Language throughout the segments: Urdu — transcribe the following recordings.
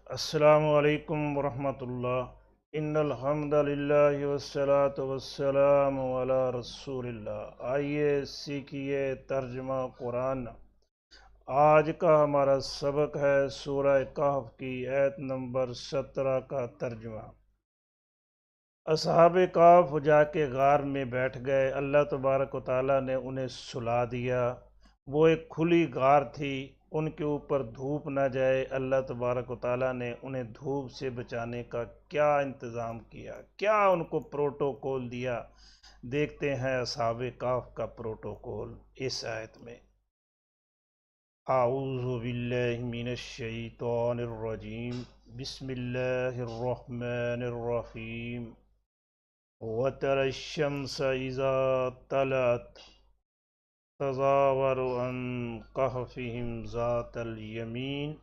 السلام علیکم ورحمۃ اللہ۔ ان الحمد للہ والصلاة والسلام علی رسول اللہ۔ آئیے سیکھیے ترجمہ قرآن۔ آج کا ہمارا سبق ہے سورہ کہف کی آیت نمبر 17 کا ترجمہ۔ اصحاب کہف جا کے غار میں بیٹھ گئے، اللہ تبارک و تعالیٰ نے انہیں سلا دیا۔ وہ ایک کھلی غار تھی، ان کے اوپر دھوپ نہ جائے، اللہ تبارک و تعالیٰ نے انہیں دھوپ سے بچانے کا کیا انتظام کیا، کیا ان کو پروٹوکول دیا۔ دیکھتے ہیں اصحاب کہف کا پروٹوکول اس آیت میں۔ اعوذ باللہ من الشیطان الرجیم، بسم اللہ الرحمن الرحیم۔ وَتَرَى الشَّمْسَ إِذَا طَلَعَتْ تَزَاوَرُ عَنْ كَهْفِهِمْ ذَاتَ الْيَمِينِ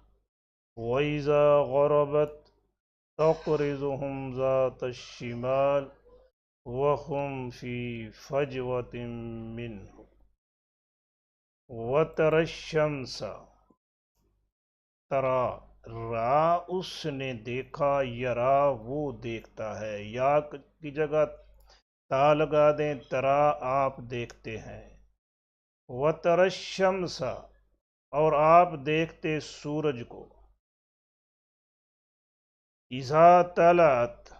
وَإِذَا غَرَبَتْ تَقْرِضُهُمْ ذَاتَ الشِّمَالِ وَهُمْ فِي فَجْوَةٍ مِّنْهُ۔ وَتَرَى الشَّمْسَ، ترا را اس نے دیکھا، یرا وہ دیکھتا ہے، یا کی جگہ تا لگا دیں، ترا آپ دیکھتے ہیں۔ وَتَرَى الشَّمْسَ، اور آپ دیکھتے سورج کو۔ اِذَا طَلَعَتْ،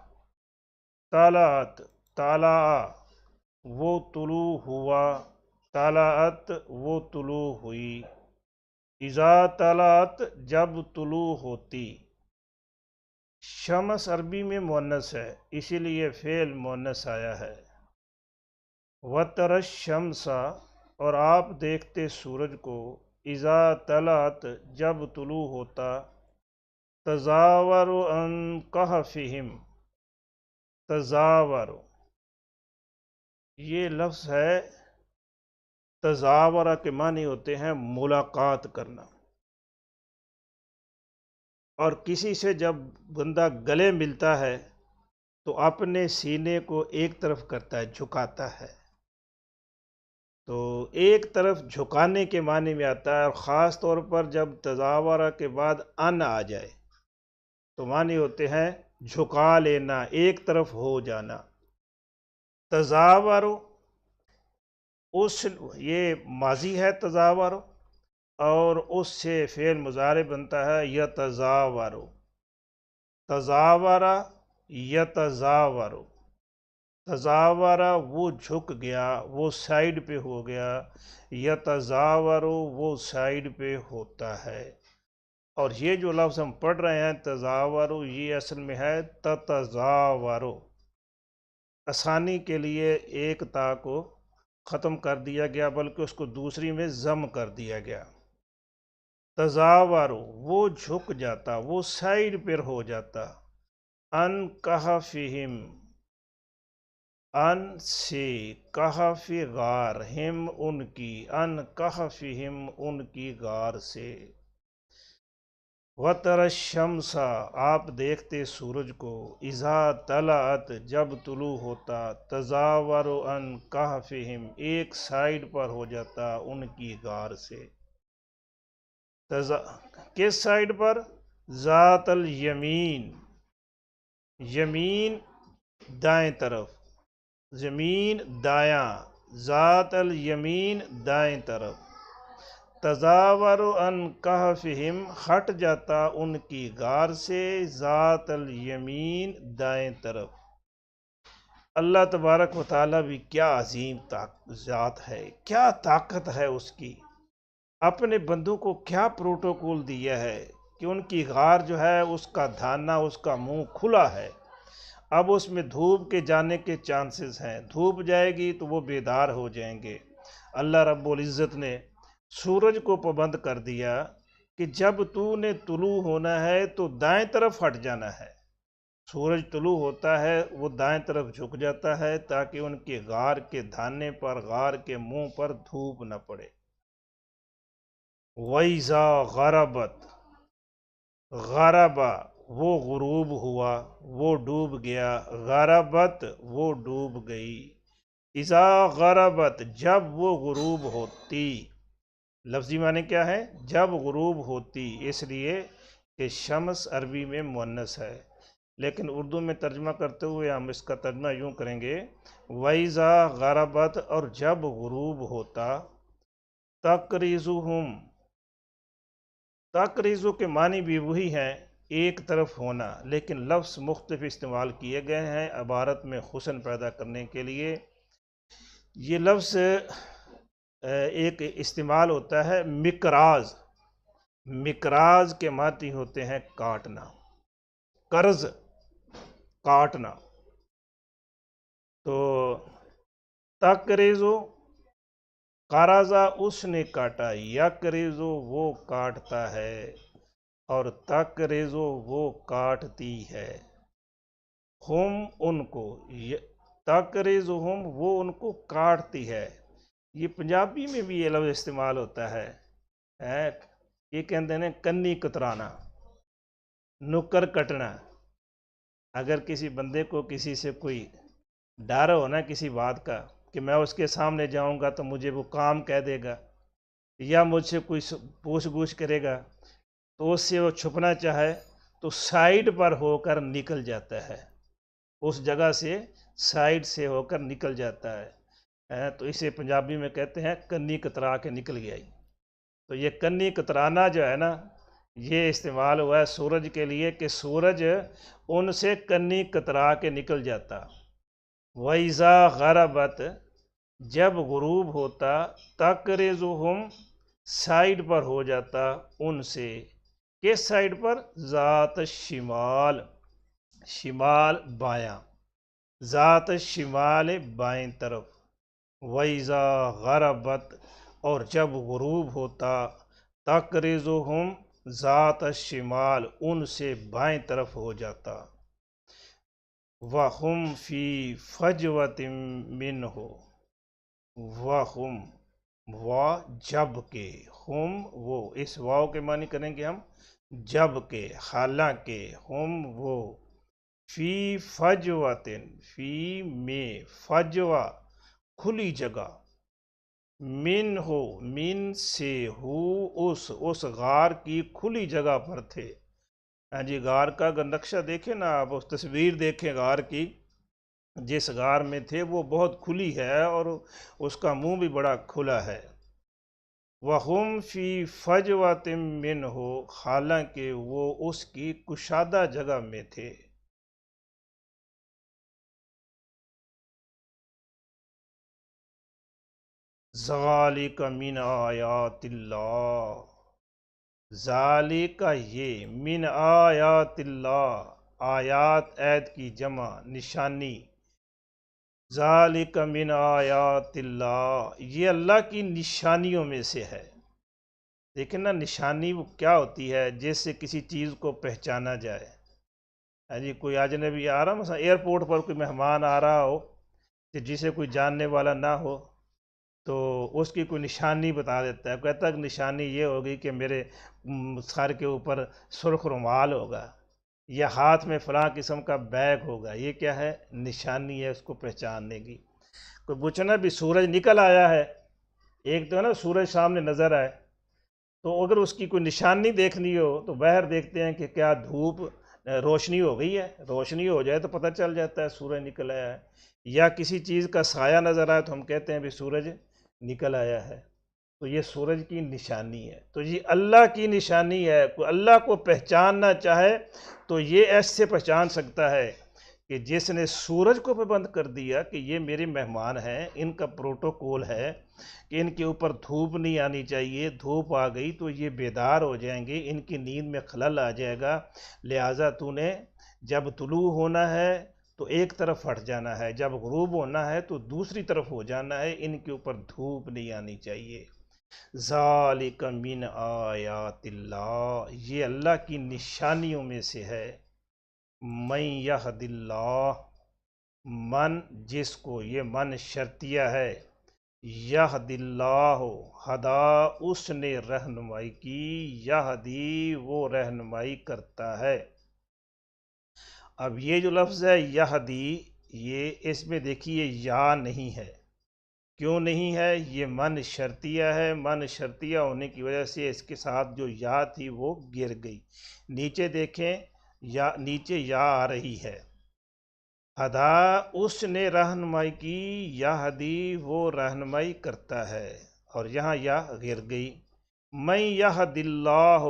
طَلَعَتْ طَلَعَ وہ طلوع ہوا، طَلَعَتْ وہ طلوع ہوئی، اِذَا طَلَعَتْ جب طلوع ہوتی۔ شمس عربی میں مؤنث ہے، اسی لیے فعل مؤنث آیا ہے۔ وَتَرَى الشَّمْسَ، اور آپ دیکھتے سورج کو، اِذَا طَلَعَتْ جب طلوع ہوتا، تَزَاوَرُ عَنْ كَهْفِهِمْ، تَزَاوَرُ یہ لفظ ہے، تزاورہ کے معنی ہوتے ہیں ملاقات کرنا، اور کسی سے جب بندہ گلے ملتا ہے تو اپنے سینے کو ایک طرف کرتا ہے، جھکاتا ہے، تو ایک طرف جھکانے کے معنی میں آتا ہے، اور خاص طور پر جب تزاورہ کے بعد ان آ جائے تو معنی ہوتے ہیں جھکا لینا، ایک طرف ہو جانا۔ تزاور اس یہ ماضی ہے تزاور، اور اس سے فعل مضارع بنتا ہے یتزاور، تزاور یتزاور، تزاورہ وہ جھک گیا، وہ سائیڈ پہ ہو گیا، یتزاور وہ سائیڈ پہ ہوتا ہے۔ اور یہ جو لفظ ہم پڑھ رہے ہیں تزاور، یہ اصل میں ہے تتزاور۔ آسانی کے لیے ایک تا کو ختم کر دیا گیا، بلکہ اس کو دوسری میں ضم کر دیا گیا۔ تزاور وہ جھک جاتا، وہ سائیڈ پر ہو جاتا، ان کہفہم ان سے، کہف غار، ہم ان کی، ان کہفہم ان کی غار سے۔ وَتَرَى الشَّمْسَ آپ دیکھتے سورج کو، اِذَا طَلَعَتْ جب طلوع ہوتا، تَزَاوَرُ عَنْ كَهْفِهِمْ ایک سائیڈ پر ہو جاتا ان کی غار سے۔ کس سائیڈ پر؟ ذات الیمین، یمین دائیں طرف، زمین دایاں، ذات الیمین دائیں طرف۔ تزاور عن کہفہم ہٹ جاتا ان کی غار سے، ذات الیمین دائیں طرف۔ اللہ تبارک و تعالیٰ بھی کیا عظیم ذات ہے، کیا طاقت ہے اس کی، اپنے بندوں کو کیا پروٹوکول دیا ہے کہ ان کی غار جو ہے اس کا دھانا، اس کا منہ کھلا ہے، اب اس میں دھوپ کے جانے کے چانسز ہیں، دھوپ جائے گی تو وہ بیدار ہو جائیں گے۔ اللہ رب العزت نے سورج کو پابند کر دیا کہ جب تو نے طلوع ہونا ہے تو دائیں طرف ہٹ جانا ہے۔ سورج طلوع ہوتا ہے وہ دائیں طرف جھک جاتا ہے تاکہ ان کے غار کے دھانے پر، غار کے منہ پر دھوپ نہ پڑے۔ وَإِذَا غَرَبَتْ، غَرَبَ وہ غروب ہوا، وہ ڈوب گیا، غَرَبَتْ وہ ڈوب گئی، اِذَا غَرَبَتْ جب وہ غروب ہوتی، لفظی معنی کیا ہے؟ جب غروب ہوتی، اس لیے کہ شمس عربی میں مؤنث ہے، لیکن اردو میں ترجمہ کرتے ہوئے ہم اس کا ترجمہ یوں کریں گے، وَإِذَا غَرَبَتْ، اور جب غروب ہوتا، تَقْرِضُهُمْ، تقریضو کے معنی بھی وہی ہیں، ایک طرف ہونا، لیکن لفظ مختلف استعمال کیے گئے ہیں عبارت میں حسن پیدا کرنے کے لیے۔ یہ لفظ ایک استعمال ہوتا ہے مقراض، مقراض کے معنی ہوتے ہیں کاٹنا، قرض کاٹنا۔ تو تقریضو، قرضہ اس نے کاٹا، یقرضو وہ کاٹتا ہے، اور تقریضو وہ کاٹتی ہے، ہم ان کو، تقریضہم وہ ان کو کاٹتی ہے۔ یہ پنجابی میں بھی یہ لفظ استعمال ہوتا ہے، یہ کہتے ہیں کنی کترانا، نکر کٹنا۔ اگر کسی بندے کو کسی سے کوئی ڈر ہو نا کسی بات کا کہ میں اس کے سامنے جاؤں گا تو مجھے وہ کام کہہ دے گا یا مجھ سے کوئی پوچھ گچھ کرے گا، تو اس سے وہ چھپنا چاہے تو سائیڈ پر ہو کر نکل جاتا ہے، اس جگہ سے سائیڈ سے ہو کر نکل جاتا ہے، تو اسے پنجابی میں کہتے ہیں کنی کترا کے نکل گیا۔ تو یہ کنی کترانا جو ہے نا، یہ استعمال ہوا ہے سورج کے لیے کہ سورج ان سے کنی کترا کے نکل جاتا۔ وَإِذَا غَرَبَتْ، جب غروب ہوتا، تقریضہم سائیڈ پر ہو جاتا ان سے، کس سائیڈ پر؟ ذات الشمال، شمال بایاں، ذات الشمال بائیں طرف۔ وَإِذَا غَرَبَتْ، اور جب غروب ہوتا، تقریضہم ذات الشمال ان سے بائیں طرف ہو جاتا، وَهُمْ فِي فَجْوَةٍ مِّنْهُ، وَهُمْ و جب کے، ہم وہ، اس واو کے معنی کریں گے ہم جب کے، حالانکہ، ہم وہ، فی فجوۃ، فی میں، فجوہ کھلی جگہ، من ہو، من سے، ہو اس غار کی کھلی جگہ پر تھے۔ ہاں جی، غار کا اگر نقشہ دیکھیں نا آپ، اس تصویر دیکھیں غار کی، جس غار میں تھے وہ بہت کھلی ہے اور اس کا منہ بھی بڑا کھلا ہے۔ وَهُمْ فِي فَجْوَةٍ مِّنْهُ، حالانکہ وہ اس کی کشادہ جگہ میں تھے۔ ذَلِکَ مِنْ آیات اللہ، ذَلِکَ یہ، من آیات اللہ، آیات عید کی جمع، نشانی، ذَلِکَ مِنْ آیات اللہ، یہ اللہ کی نشانیوں میں سے ہے۔ لیکن نا نشانی وہ کیا ہوتی ہے؟ جیسے کسی چیز کو پہچانا جائے، ہاں جی، کوئی اجنبی آ رہا، مثلا ایئرپورٹ پر کوئی مہمان آ رہا ہو کہ جسے کوئی جاننے والا نہ ہو، تو اس کی کوئی نشانی بتا دیتا ہے، کہتا ہے کہ نشانی یہ ہوگی کہ میرے سر کے اوپر سرخ رومال ہوگا یا ہاتھ میں فلاں قسم کا بیگ ہوگا۔ یہ کیا ہے؟ نشانی ہے اس کو پہچاننے کی۔ کوئی پوچھنا بھی سورج نکل آیا ہے، ایک تو ہے نا سورج سامنے نظر آئے، تو اگر اس کی کوئی نشانی دیکھنی ہو تو باہر دیکھتے ہیں کہ کیا دھوپ روشنی ہو گئی ہے، روشنی ہو جائے تو پتہ چل جاتا ہے سورج نکل آیا ہے، یا کسی چیز کا سایہ نظر آئے تو ہم کہتے ہیں بھی سورج نکل آیا ہے۔ تو یہ سورج کی نشانی ہے، تو یہ اللہ کی نشانی ہے۔ کوئی اللہ کو پہچاننا چاہے تو یہ ایسے پہچان سکتا ہے کہ جس نے سورج کو پابند کر دیا کہ یہ میرے مہمان ہیں، ان کا پروٹوکول ہے کہ ان کے اوپر دھوپ نہیں آنی چاہیے، دھوپ آ گئی تو یہ بیدار ہو جائیں گے، ان کی نیند میں خلل آ جائے گا، لہٰذا تو نے جب طلوع ہونا ہے تو ایک طرف ہٹ جانا ہے، جب غروب ہونا ہے تو دوسری طرف ہو جانا ہے، ان کے اوپر دھوپ نہیں آنی چاہیے۔ ذالک من آیات اللہ، یہ اللہ کی نشانیوں میں سے ہے۔ من یہد اللہ، من جس کو، یہ من شرطیہ ہے، یہد اللہ، ہدا اس نے رہنمائی کی، یہدی وہ رہنمائی کرتا ہے۔ اب یہ جو لفظ ہے یہدی، یہ اس میں دیکھیے یا نہیں ہے، کیوں نہیں ہے؟ یہ من شرطیہ ہے، من شرطیہ ہونے کی وجہ سے اس کے ساتھ جو یا تھی وہ گر گئی۔ نیچے دیکھیں، یا نیچے یا آ رہی ہے، ہدا اس نے رہنمائی کی، یہدی وہ رہنمائی کرتا ہے، اور یہاں یا گر گئی۔ من یہد اللہ،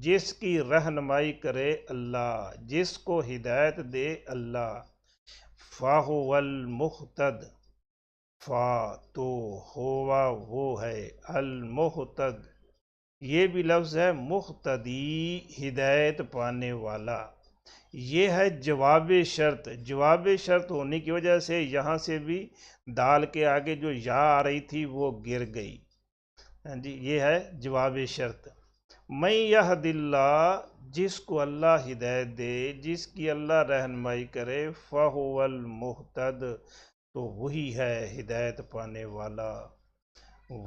جس کی رہنمائی کرے اللہ، جس کو ہدایت دے اللہ، فاہو المہتد، فا تو ہوا وہ ہے، المہتد یہ بھی لفظ ہے مہتدی، ہدایت پانے والا۔ یہ ہے جواب شرط، جواب شرط ہونے کی وجہ سے یہاں سے بھی دال کے آگے جو یا آ رہی تھی وہ گر گئی۔ ہاں جی، یہ ہے جواب شرط۔ من یہد اللہ، جس کو اللہ ہدایت دے، جس کی اللہ رہنمائی کرے، فہو المہتد تو وہی ہے ہدایت پانے والا۔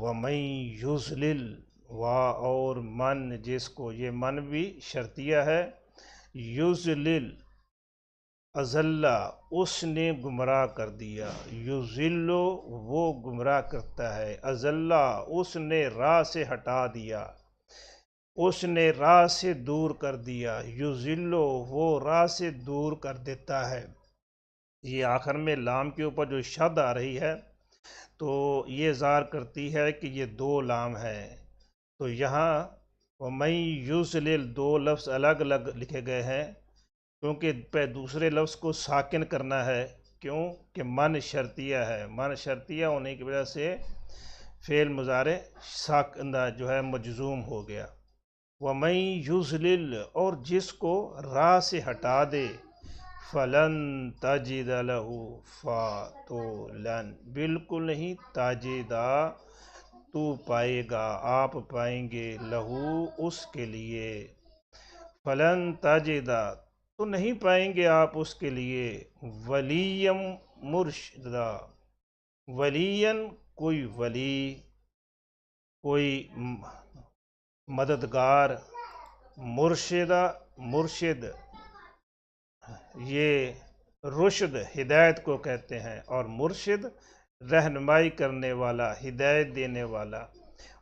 ومن یضلل، اور من جس کو، یہ من بھی شرطیہ ہے، یضلل اضلّ اس نے گمراہ کر دیا، یضل وہ گمراہ کرتا ہے، اضلّ اس نے راہ سے ہٹا دیا، اس نے راہ سے دور کر دیا، یضل وہ راہ سے دور کر دیتا ہے۔ یہ آخر میں لام کے اوپر جو شد آ رہی ہے تو یہ ظاہر کرتی ہے کہ یہ دو لام ہیں، تو یہاں وَمَن یُضْلِلْ دو لفظ الگ الگ لکھے گئے ہیں کیونکہ دوسرے لفظ کو ساکن کرنا ہے، کیوں کہ من شرطیہ ہے، من شرطیہ ہونے کی وجہ سے فعل مضارع ساکن جو ہے مجزوم ہو گیا۔ وَمَن یُضْلِلْ اور جس کو راہ سے ہٹا دے، فلن تجد لہ، فا تو لن بالکل نہیں، تاجدہ تو پائے گا، آپ پائیں گے، لہو اس کے لیے، فلن تجدہ تو نہیں پائیں گے آپ اس کے لیے، ولیم مرشدہ، ولین کوئی ولی، کوئی مددگار، مرشدہ مرشد یہ رشد ہدایت کو کہتے ہیں، اور مرشد رہنمائی کرنے والا، ہدایت دینے والا،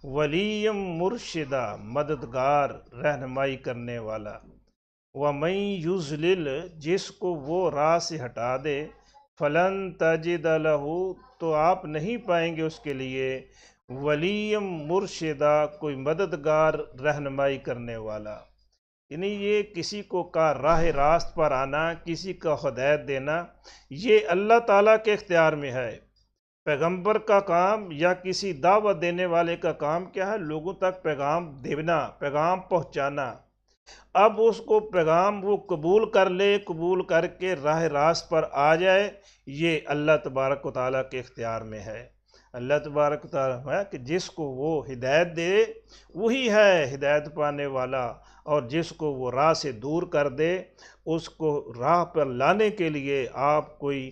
ولیم مرشدہ مددگار رہنمائی کرنے والا۔ وَمَن یُضْلِلْ جس کو وہ راہ سے ہٹا دے، فلن تجد لہ تو آپ نہیں پائیں گے اس کے لیے، ولیم مرشدہ کوئی مددگار رہنمائی کرنے والا۔ یعنی یہ کسی کو کا راہ راست پر آنا، کسی کا ہدایت دینا، یہ اللہ تعالیٰ کے اختیار میں ہے۔ پیغمبر کا کام یا کسی دعوت دینے والے کا کام کیا ہے؟ لوگوں تک پیغام دینا، پیغام پہنچانا۔ اب اس کو پیغام وہ قبول کر لے، قبول کر کے راہ راست پر آ جائے، یہ اللہ تبارک و تعالیٰ کے اختیار میں ہے۔ اللہ تبارک و تعالیٰ ہے کہ جس کو وہ ہدایت دے وہی ہے ہدایت پانے والا، اور جس کو وہ راہ سے دور کر دے، اس کو راہ پر لانے کے لیے آپ کوئی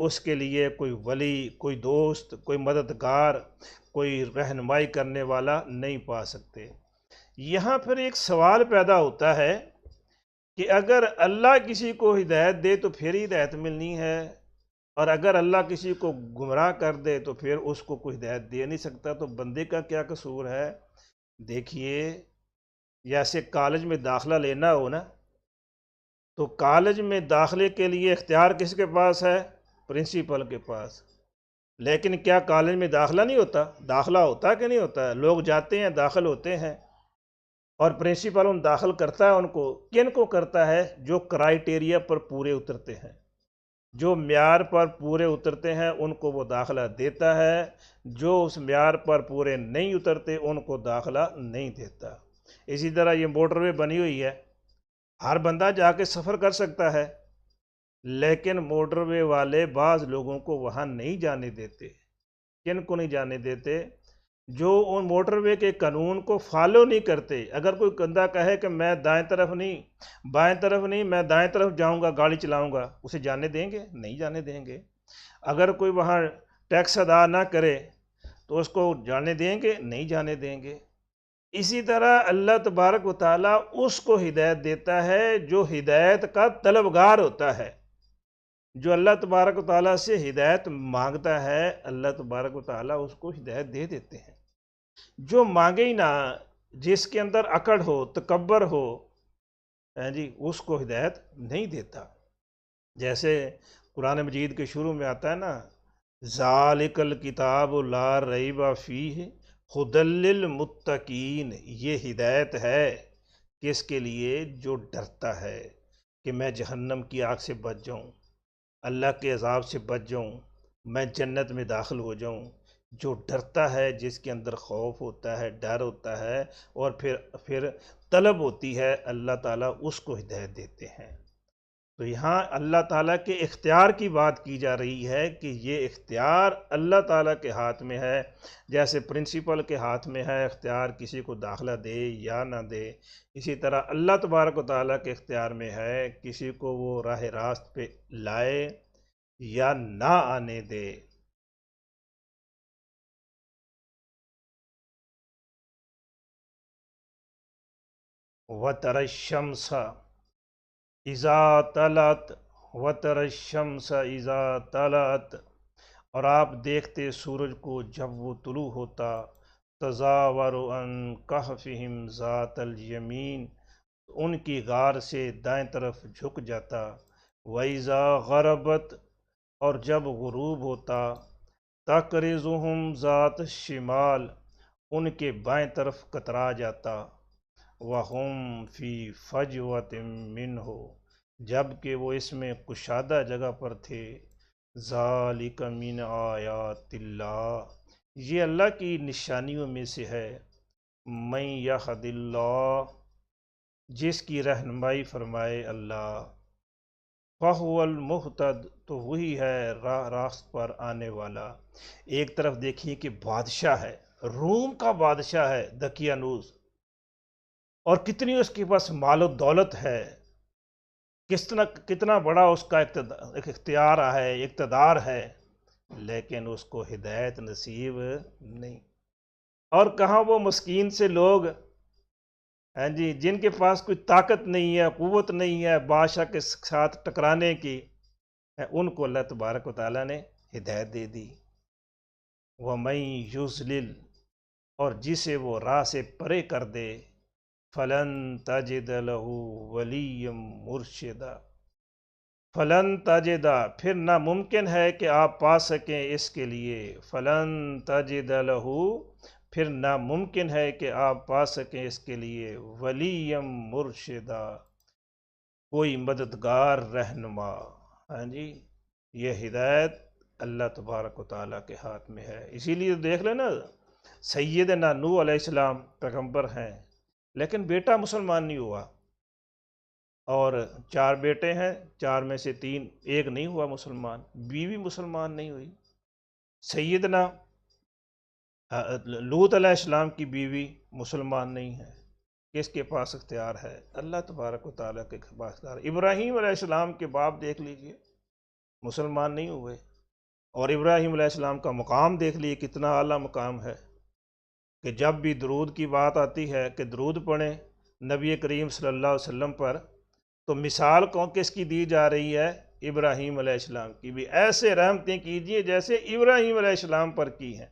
اس کے لیے کوئی ولی، کوئی دوست، کوئی مددگار، کوئی رہنمائی کرنے والا نہیں پا سکتے۔ یہاں پھر ایک سوال پیدا ہوتا ہے کہ اگر اللہ کسی کو ہدایت دے تو پھر ہدایت ملنی ہے، اور اگر اللہ کسی کو گمراہ کر دے تو پھر اس کو کوئی ہدایت دے نہیں سکتا، تو بندے کا کیا قصور ہے؟ دیکھیے، جیسے کالج میں داخلہ لینا ہو نا، تو کالج میں داخلے کے لیے اختیار کس کے پاس ہے؟ پرنسپل کے پاس۔ لیکن کیا کالج میں داخلہ نہیں ہوتا؟ داخلہ ہوتا کہ نہیں ہوتا ہے؟ لوگ جاتے ہیں، داخل ہوتے ہیں، اور پرنسپل ان داخل کرتا ہے ان کو، کن کو کرتا ہے؟ جو کرائیٹیریا پر پورے اترتے ہیں، جو معیار پر پورے اترتے ہیں ان کو وہ داخلہ دیتا ہے، جو اس معیار پر پورے نہیں اترتے ان کو داخلہ نہیں دیتا۔ اسی طرح یہ موٹر وے بنی ہوئی ہے، ہر بندہ جا کے سفر کر سکتا ہے، لیکن موٹر وے والے بعض لوگوں کو وہاں نہیں جانے دیتے۔ کن کو نہیں جانے دیتے؟ جو ان موٹر وے کے قانون کو فالو نہیں کرتے۔ اگر کوئی بندہ کہے کہ میں دائیں طرف نہیں، بائیں طرف نہیں، میں دائیں طرف جاؤں گا، گاڑی چلاؤں گا، اسے جانے دیں گے؟ نہیں جانے دیں گے۔ اگر کوئی وہاں ٹیکس ادا نہ کرے تو اس کو جانے دیں گے؟ نہیں جانے دیں گے۔ اسی طرح اللہ تبارک و تعالیٰ اس کو ہدایت دیتا ہے جو ہدایت کا طلبگار ہوتا ہے، جو اللہ تبارک و تعالیٰ سے ہدایت مانگتا ہے اللہ تبارک و تعالیٰ اس کو ہدایت دے دیتے ہیں۔ جو مانگے ہی نہ، جس کے اندر اکڑ ہو، تکبر ہو، جی اس کو ہدایت نہیں دیتا۔ جیسے قرآن مجید کے شروع میں آتا ہے نا، ذالک الکتاب لا ریب فیہ ھدی للمتقین، یہ ہدایت ہے کس کے لیے؟ جو ڈرتا ہے کہ میں جہنم کی آگ سے بچ جاؤں، اللہ کے عذاب سے بچ جاؤں، میں جنت میں داخل ہو جاؤں۔ جو ڈرتا ہے، جس کے اندر خوف ہوتا ہے، ڈر ہوتا ہے، اور پھر طلب ہوتی ہے، اللہ تعالیٰ اس کو ہدایت دیتے ہیں۔ تو یہاں اللہ تعالیٰ کے اختیار کی بات کی جا رہی ہے کہ یہ اختیار اللہ تعالیٰ کے ہاتھ میں ہے، جیسے پرنسپل کے ہاتھ میں ہے اختیار کسی کو داخلہ دے یا نہ دے، اسی طرح اللہ تبارک و تعالیٰ کے اختیار میں ہے کسی کو وہ راہ راست پہ لائے یا نہ آنے دے۔ وَتَرَى الشَّمْسَ اِذَا طَلَعَتْ وَتَرَى الشَّمْسَ اِذَا طَلَعَتْ، اور آپ دیکھتے سورج کو جب وہ طلوع ہوتا، تَزَاوَرُ عَنْ كَهْفِهِمْ ذَاتَ الْيَمِينِ، ان کی غار سے دائیں طرف جھک جاتا، وَإِذَا غَرَبَتْ، اور جب غروب ہوتا، تَقْرِضُهُمْ ذَاتَ الشِّمَالِ، ان کے بائیں طرف کترا جاتا، وَهُمْ فِي فَجْوَةٍ مِّنْهُ، جب کہ وہ اس میں کشادہ جگہ پر تھے۔ ذَلِكَ مِنْ آیَاتِ اللّٰہ، یہ اللہ کی نشانیوں میں سے ہے۔ مَن یہد اللہ، جس کی رہنمائی فرمائے اللہ، فَهُوَ الْمُهْتَدِ، تو وہی ہے راہ راست پر آنے والا۔ ایک طرف دیکھیے کہ بادشاہ ہے، روم کا بادشاہ ہے دقیانوس، اور کتنی اس کے پاس مال و دولت ہے، کتنا بڑا اس کا اختیار ہے، اقتدار ہے، لیکن اس کو ہدایت نصیب نہیں۔ اور کہاں وہ مسکین سے لوگ ہیں جی، جن کے پاس کوئی طاقت نہیں ہے، قوت نہیں ہے بادشاہ کے ساتھ ٹکرانے کی، ان کو اللہ تبارک و تعالیٰ نے ہدایت دے دی۔ وَمَن یُضْلِلْ، اور جسے وہ راہ سے پرے کر دے، فَلَن تَجِدَ لَهُ وَلِيًّا مُرْشِدًا، فَلَن تَجِدَ، پھر ناممکن ہے کہ آپ پا سکیں اس کے لیے، فَلَن تَجِدَ لَهُ، پھر ناممکن ہے کہ آپ پا سکیں اس کے لیے، وَلِيًّا مُرْشِدًا، کوئی مددگار رہنما۔ ہاں جی، یہ ہدایت اللہ تبارک و تعالیٰ کے ہاتھ میں ہے۔ اسی لیے دیکھ لیں نا، سیدنا نوح علیہ السلام پیغمبر ہیں، لیکن بیٹا مسلمان نہیں ہوا، اور 4 بیٹے ہیں، 4 میں سے 3، ایک نہیں ہوا مسلمان، بیوی مسلمان نہیں ہوئی۔ سیدنا لوط علیہ السلام کی بیوی مسلمان نہیں ہے، کس کے پاس اختیار ہے؟ اللہ تبارک و تعالیٰ کے پاس اختیار۔ ابراہیم علیہ السلام کے باپ دیکھ لیجئے، مسلمان نہیں ہوئے، اور ابراہیم علیہ السلام کا مقام دیکھ لیجئے کتنا اعلیٰ مقام ہے، کہ جب بھی درود کی بات آتی ہے کہ درود پڑھیں نبی کریم صلی اللہ علیہ وسلم پر، تو مثال کس کی دی جا رہی ہے؟ ابراہیم علیہ السلام کی بھی، ایسے رحمتیں کیجئے جیسے ابراہیم علیہ السلام پر کی ہیں۔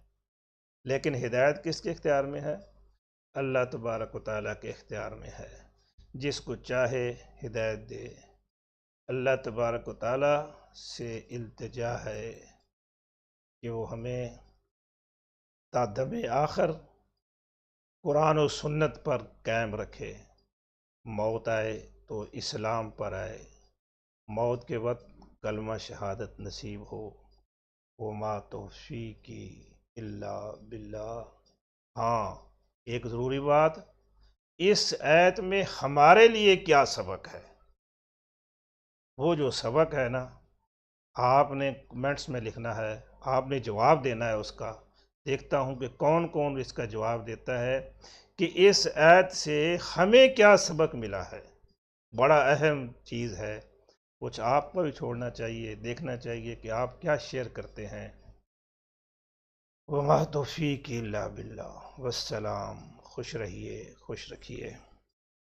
لیکن ہدایت کس کے اختیار میں ہے؟ اللہ تبارک و تعالیٰ کے اختیار میں ہے، جس کو چاہے ہدایت دے۔ اللہ تبارک و تعالیٰ سے التجا ہے کہ وہ ہمیں تا دم آخر قرآن و سنت پر قائم رکھے، موت آئے تو اسلام پر آئے، موت کے وقت کلمہ شہادت نصیب ہو۔ وما توفیقی الا باللہ۔ ہاں، ایک ضروری بات، اس آیت میں ہمارے لیے کیا سبق ہے؟ وہ جو سبق ہے نا، آپ نے کمنٹس میں لکھنا ہے، آپ نے جواب دینا ہے اس کا۔ دیکھتا ہوں کہ کون کون اس کا جواب دیتا ہے کہ اس آیت سے ہمیں کیا سبق ملا ہے۔ بڑا اہم چیز ہے، کچھ آپ کو بھی چھوڑنا چاہیے، دیکھنا چاہیے کہ آپ کیا شیئر کرتے ہیں۔ وما توفیق الا باللہ، والسلام، خوش رہیے، خوش رکھیے۔